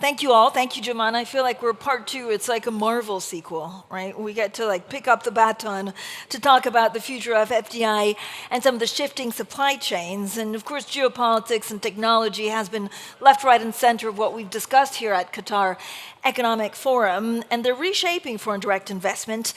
Thank you all. Thank you, Joumanna. I feel like we're part two. It's like a Marvel sequel, right? We get to like pick up the baton to talk about the future of FDI and some of the shifting supply chains. And of course, geopolitics and technology has been left, right, and center of what we've discussed here at Qatar Economic Forum. And they're reshaping foreign direct investment.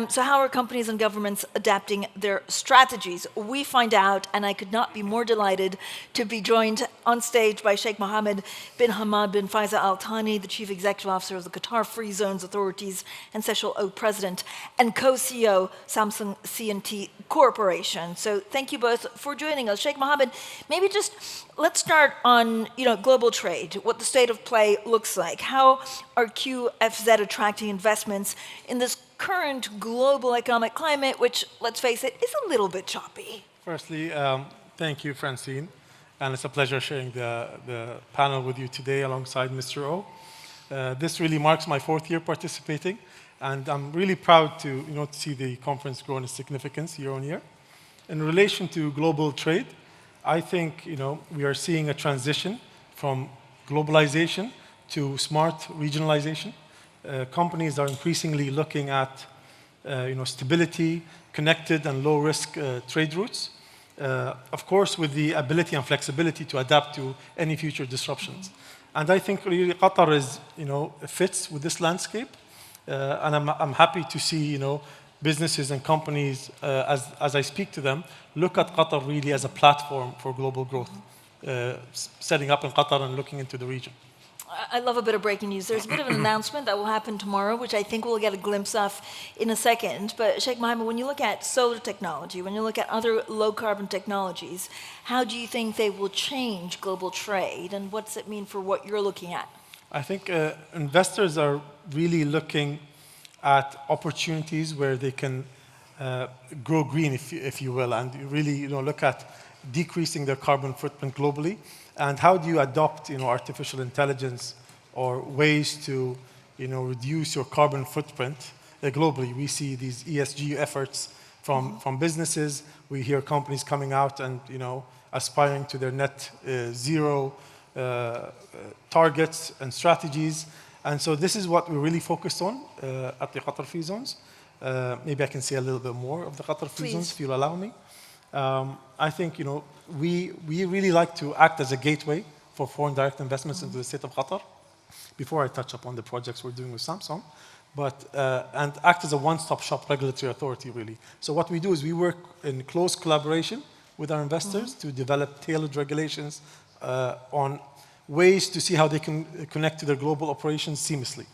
So how are companies and governments adapting their strategies? We find out, and I could not be more delighted to be joined on stage by Sheikh Mohammed bin Hamad bin Faisal Al-Thani, the Chief Executive Officer of the Qatar Free Zones Authorities and Special Oak President, and co-CEO Samsung C&T Corporation. So thank you both for joining us. Sheikh Mohammed, maybe just let's start on global trade, what the state of play looks like. How are QFZ attracting investments in this current global economic climate, which, let's face it, is a little bit choppy? Firstly, thank you, Francine. And it's a pleasure sharing the panel with you today alongside Mr. O. This really marks my 4th year participating, and I'm really proud to see the conference grow in significance year on year. In relation to global trade, I think we are seeing a transition from globalization to smart regionalization. Companies are increasingly looking at stability, connected and low-risk trade routes. Of course, with the ability and flexibility to adapt to any future disruptions. And I think really Qatar fits with this landscape. And I'm happy to see, businesses and companies, as I speak to them, look at Qatar really as a platform for global growth, setting up in Qatar and looking into the region. I love a bit of breaking news. There's a bit of an announcement that will happen tomorrow, which I think we'll get a glimpse of in a second. But Sheikh Mohammed, when you look at solar technology, when you look at other low-carbon technologies, how do you think they will change global trade, and what does it mean for what you're looking at? I think investors are really looking at opportunities where they can grow green, if you will, and really look at decreasing their carbon footprint globally. And how do you adopt artificial intelligence or ways to reduce your carbon footprint globally? We see these ESG efforts from businesses. We hear companies coming out and aspiring to their net zero targets and strategies. And so this is what we're really focused on at the Qatar Free Zones. Maybe I can say a little bit more of the Qatar Free Zones, if you'll allow me. I think we really like to act as a gateway for foreign direct investments into the state of Qatar. Before I touch upon the projects we're doing with Samsung, and act as a one-stop shop regulatory authority really. So what we do is we work in close collaboration with our investors to develop tailored regulations on ways to see how they can connect to their global operations seamlessly.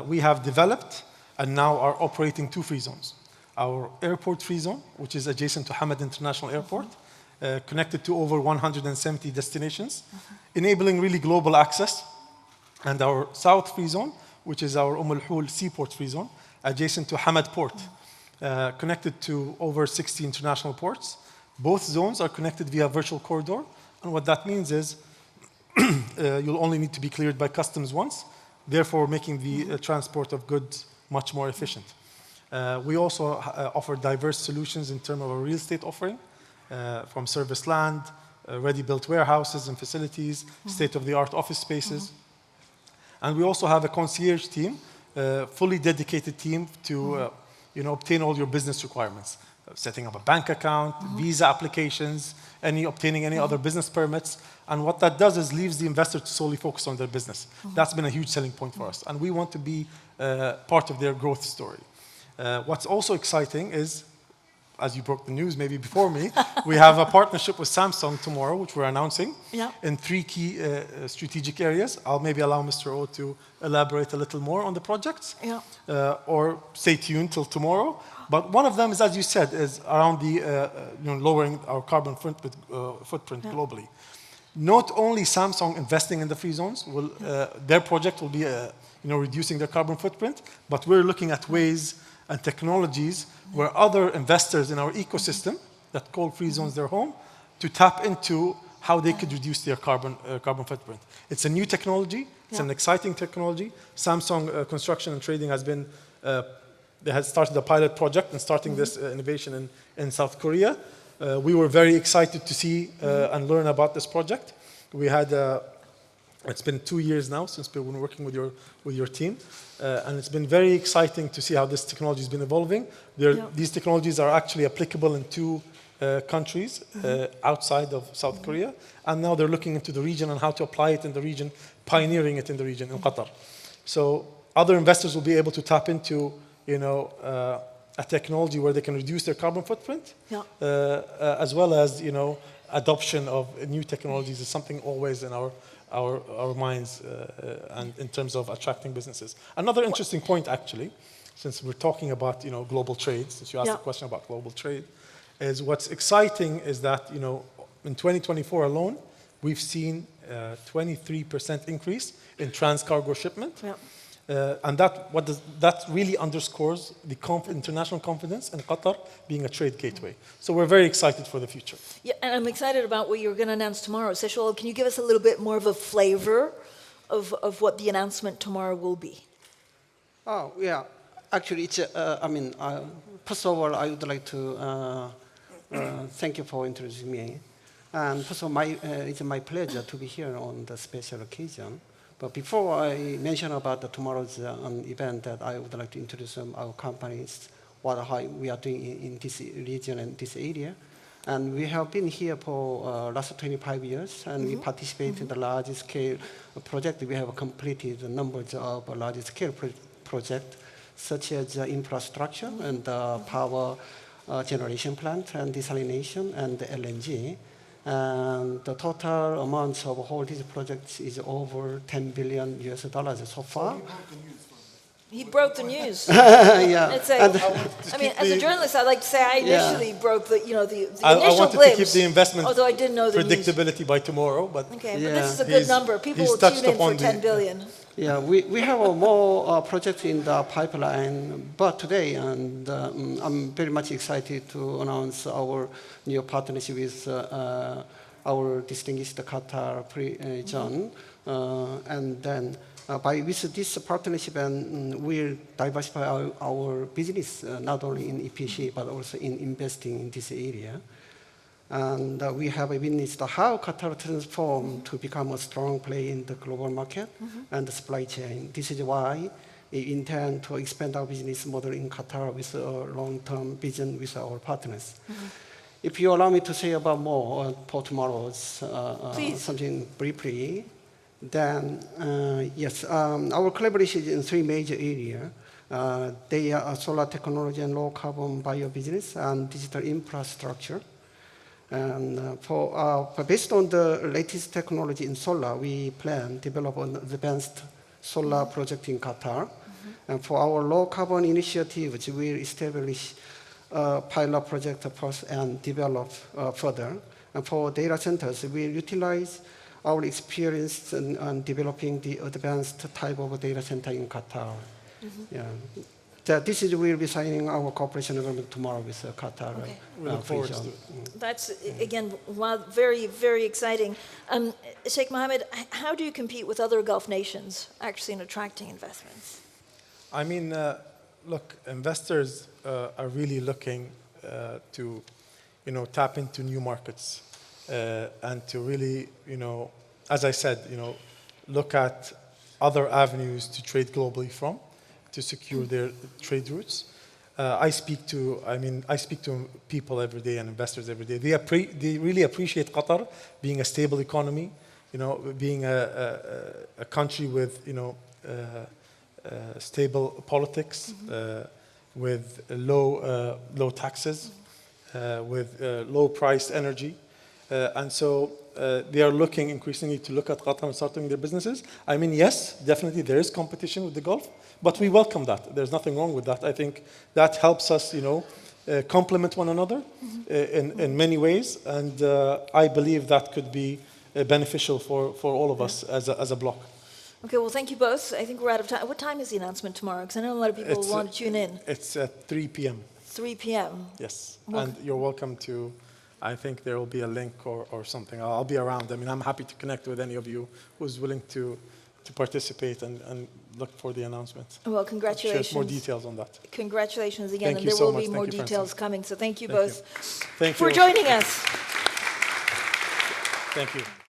We have developed and now are operating 2 free zones. Our airport free zone, which is adjacent to Hamad International Airport, connected to over 170 destinations, enabling really global access. And our south free zone, which is our Al Seaport free zone, adjacent to Hamad Port, connected to over 60 international ports. Both zones are connected via virtual corridor. And what that means is you'll only need to be cleared by customs once, therefore making the transport of goods much more efficient. We also offer diverse solutions in terms of a real estate offering, from service land, ready-built warehouses and facilities, state-of-the-art office spaces. And we also have a concierge team, fully dedicated team to obtain all your business requirements, setting up a bank account, visa applications, obtaining any other business permits. And what that does is leaves the investor to solely focus on their business. That's been a huge selling point for us. And we want to be part of their growth story. What's also exciting is, as you broke the news maybe before me, we have a partnership with Samsung tomorrow, which we're announcing in 3 key strategic areas. I'll maybe allow Mr. O to elaborate a little more on the projects, or stay tuned till tomorrow. But one of them is, as you said, is around the lowering our carbon footprint globally. Not only Samsung investing in the free zones, their project will be reducing their carbon footprint, but we're looking at ways and technologies where other investors in our ecosystem that call free zones their home to tap into how they could reduce their carbon footprint. It's a new technology. It's an exciting technology. Samsung Construction and Trading they had started a pilot project and starting this innovation in South Korea. We were very excited to see and learn about this project. We had It's been 2 years now since we've been working with your team, and it's been very exciting to see how this technology has been evolving. These technologies are actually applicable in 2 countries outside of South Korea, and now they're looking into the region and how to apply it in the region, pioneering it in the region in Qatar. So other investors will be able to tap into, a technology where they can reduce their carbon footprint, as well as, adoption of new technologies is something always in our minds and in terms of attracting businesses. Another interesting point, actually, since we're talking about, global trade, since you asked a question about global trade, is what's exciting is that, in 2024 alone, we've seen a 23% increase in trans-cargo shipment. And that really underscores the international confidence in Qatar being a trade gateway. So we're very excited for the future. Yeah, and I'm excited about what you're going to announce tomorrow. So Chul, can you give us a little bit more of a flavor of what the announcement tomorrow will be? Oh, yeah. Actually, it's, first of all, I would like to thank you for introducing me. And first of all, it's my pleasure to be here on the special occasion. But before I mention about tomorrow's event, that I would like to introduce our companies, how we are doing in this region and this area. And we have been here for last 25 years, and we participate in the large-scale project. We have completed numbers of large-scale projects, such as infrastructure and power generation plant and desalination and LNG. And the total amount of all these projects is over $10 billion so far. He broke the news. Yeah. As a journalist, I'd like to say I initially broke the initial I wanted glimpse. to keep the investment although I didn't know the predictability news. by tomorrow, but Okay, but this is a good number. People will tune in for 10 billion. Yeah, we have more projects in the pipeline, but today, and I'm very much excited to announce our new partnership with our distinguished Qatar John, and then with this partnership, and we'll diversify our business not only in EPC but also in investing in this area. And we have witnessed how Qatar transformed to become a strong player in the global market and the supply chain. This is why we intend to expand our business model in Qatar with a long-term vision with our partners. If you allow me to say about more for tomorrow's something briefly, then yes, our collaboration is in 3 major areas. They are solar technology and low-carbon bio-business and digital infrastructure. And based on the latest technology in solar, we plan to develop an advanced solar project in Qatar. And for our low-carbon initiatives, we will establish a pilot project first and develop further. And for data centers, we utilize our experience in developing the advanced type of data center in Qatar. This is we'll be signing our cooperation agreement tomorrow with Qatar. Okay. We look forward to it. That's, again, very, very exciting. Sheikh Mohammed, how do you compete with other Gulf nations actually in attracting investments? I mean, look, investors are really looking to, tap into new markets and to really, as I said, look at other avenues to trade globally from, to secure their trade routes. I speak to people every day and investors every day. They really appreciate Qatar being a stable economy, being a country with, stable politics, with low taxes, with low-priced energy. And so they are looking increasingly to look at Qatar and start doing their businesses. I mean, yes, definitely there is competition with the Gulf, but we welcome that. There's nothing wrong with that. I think that helps us, complement one another in many ways. And I believe that could be beneficial for all of us as a bloc. Okay, well, thank you both. I think we're out of time. What time is the announcement tomorrow? Because I know a lot of people want to tune in. It's at 3 p.m. 3 p.m. Yes, and you're welcome to. I think there will be a link or something. I'll be around. I mean, I'm happy to connect with any of you who's willing to participate and look for the announcement. Well, congratulations. Share more details on that. Congratulations again. Thank and you there so will much. be Thank more you, details Faisal. coming. So thank you Thank both you. for joining us. Thank you.